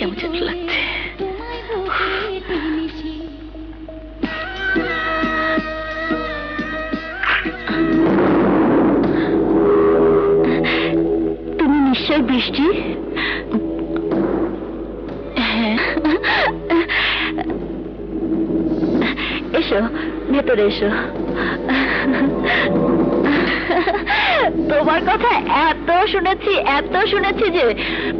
কেমন যেন লাগছে। তুমি নিশ্চয় বৃষ্টি? হ্যাঁ। এসো, ভেতরে এসো। তোমার কথা এত শুনেছি যে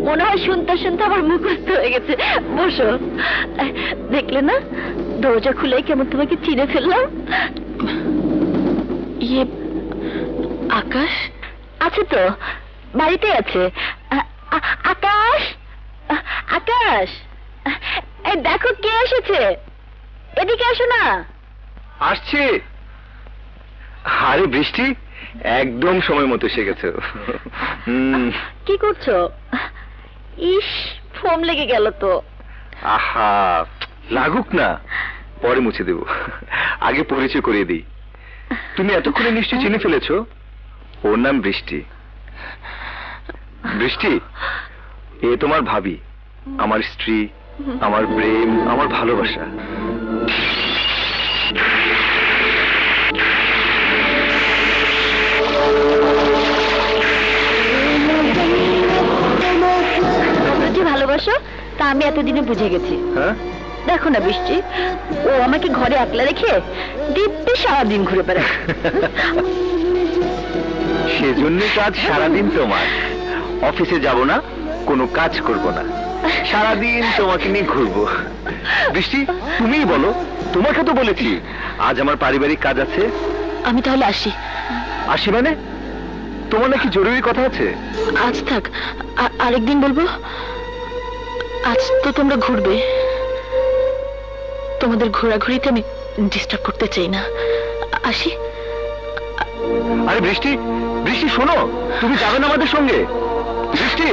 মনে হয় শুনতে শুনতে আমার মুখস্থ হয়ে গেছে। বসো। দেখলে না, দরজা খুলে কেমন তোমাকে চিনে ফেললাম। ইয়ে, আকাশ আছে তো, বাড়িতে আছে। আকাশ, আকাশ, এই দেখো কে এসেছে, এদিকে আসো না। আসছে। আরে বৃষ্টি, একদম সময় মতো এসে গেছে। কি করছো? ইস, ফোম লেগে গেল তো। আহা, লাগুক না, পরে মুছে দেব। আগে পরিচয় করিয়ে দিই। তুমি এতক্ষণে নিশ্চয়ই চিনে ফেলেছো, ওর নাম বৃষ্টি। বৃষ্টি, এ তোমার ভাবি, আমার স্ত্রী, আমার প্রেম, আমার ভালোবাসা। ভালোবাসো তা আমি এতদিনে বুঝে গেছি। হ্যাঁ, দেখো না বৃষ্টি, ও আমাকে ঘরে একলা রেখে দিব্যি সারাদিন ঘুরে বেড়ায়। সেজন্যই কাজ সারাদিন তোমার। অফিসে যাব না, কোনো কাজ করব না, সারাদিন তোমাকে নিয়ে ঘুরবো। বৃষ্টি, তুমিই বলো, তোমাকে তো বলেছি আজ আমার পারিবারিক কাজ আছে। আমি তাহলে আসি। আসি মানে? তোমার নাকি জরুরি কথা আছে? আজ থাক, আরেকদিন বলবো। আজ তো তোমরা ঘুরবে, তোমাদের ঘোরাঘুরিতে আমি ডিস্টার্ব করতে চাই না। আসি। আরে বৃষ্টি, বৃষ্টি শোনো, তুমি যাবে না আমাদের সঙ্গে? বৃষ্টি,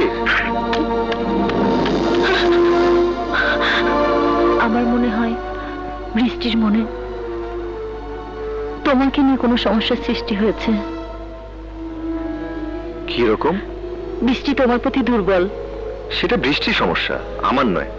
আমার মনে হয় বৃষ্টির মনে তোমাকে নিয়ে কোনো সমস্যার সৃষ্টি হয়েছে। কি রকম? বৃষ্টি তোমার প্রতি দুর্বল। সেটা বৃষ্টির সমস্যা, আমার নয়।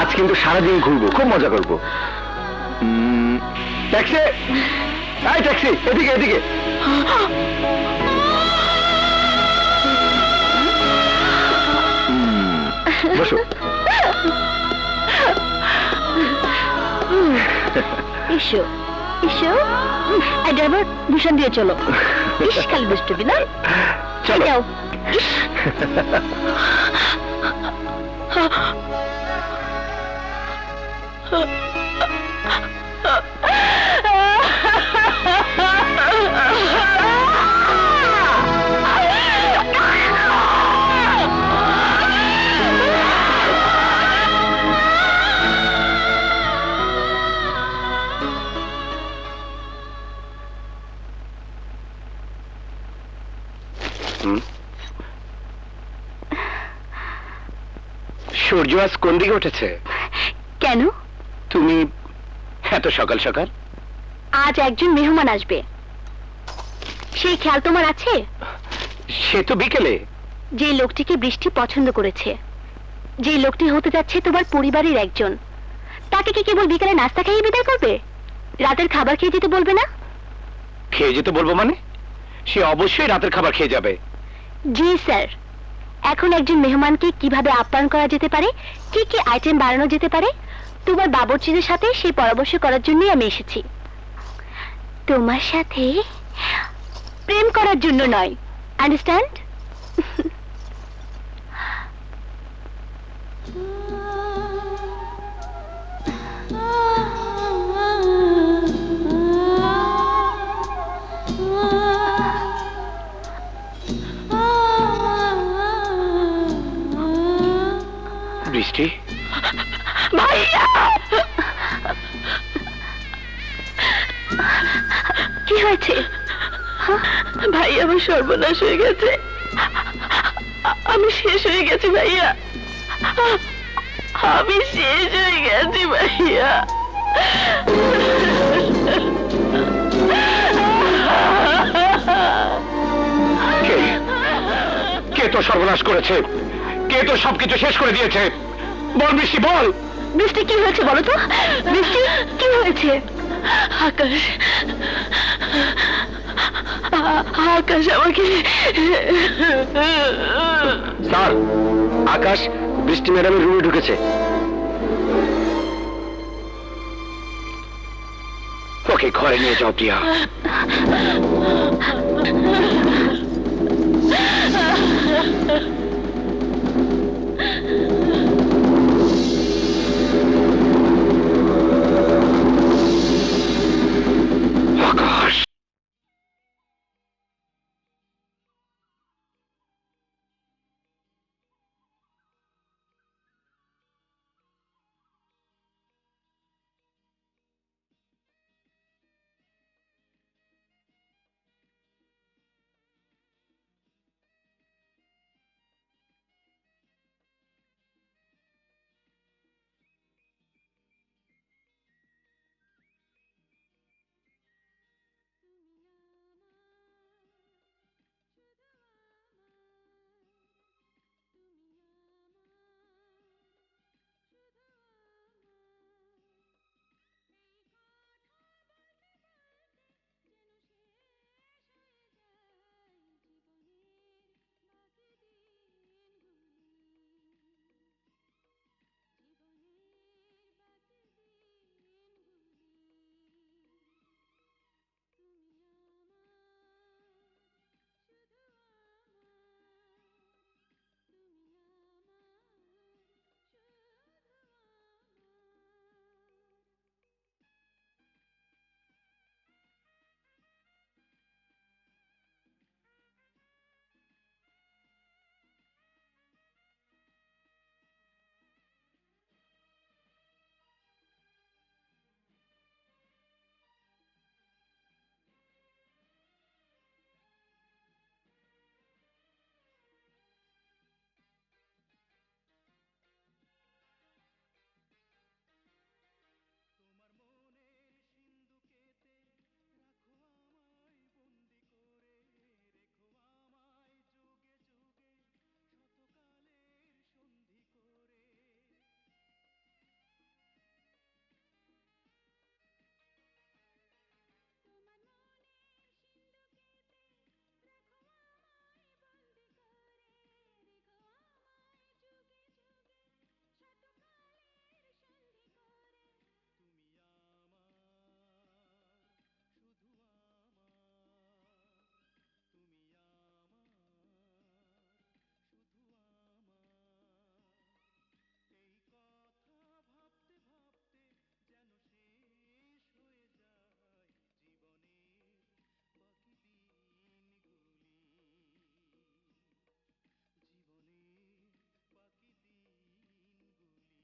আজ কিন্তু সারাদিন ঘুরবো, খুব মজা করবো। ট্যাক্সি, এই ট্যাক্সি, এদিকে এদিকে। বসো। এসো এসো, ড্রাইভার ভীষণ দিয়ে চলো। ইস, খালি দুষ্টবি না, চলো। যাও। সূর্য আজ কোন দিকে উঠেছে? কেন? তুমি এত সকাল সকাল? আজ একজন মেহমান আসবে, সেই খেয়াল তোমার আছে? সে তো বিকেলে। যে লোকটিকে বৃষ্টি পছন্দ করেছে, যে লোকটি হতে যাচ্ছে তোমার পরিবারের একজন, তাকে কি কেবল বিকেলে নাস্তা খেয়ে বিদায় করবে? রাতের খাবার খেয়ে যেতে বলবে না? খেয়ে যেতে বলবো মানে? সে অবশ্যই রাতের খাবার খেয়ে যাবে। জি স্যার। এখন একজন মেহমানকে কিভাবে আপ্যায়ন করা যেতে পারে, কি কি আইটেম বানানো যেতে পারে, তোমার বাবুর্চিদের সাথে সেই পরামর্শ করার জন্যই আমি এসেছি। তোমার সাথে প্রেম করার জন্য নয়, আন্ডারস্ট্যান্ড? বৃষ্টি, ভাইয়া, কি হয়েছে? ভাই, আমার সর্বনাশ হয়ে গেছে। আমি শেষ হয়ে গেছি ভাইয়া, আমি শেষ হয়ে গেছি ভাইয়া। কে তো সর্বনাশ করেছে? কে তো সবকিছু শেষ করে দিয়েছে? বল বৃষ্টি, বল। বৃষ্টি, কি হয়েছে বলো তো? বৃষ্টি, কি হয়েছে? আকাশ, আকাশ আমাকে। স্যার, আকাশ বৃষ্টি ম্যাডামের রুমে ঢুকেছে। ওকে ঘরে নিয়ে যাও প্রিয়া।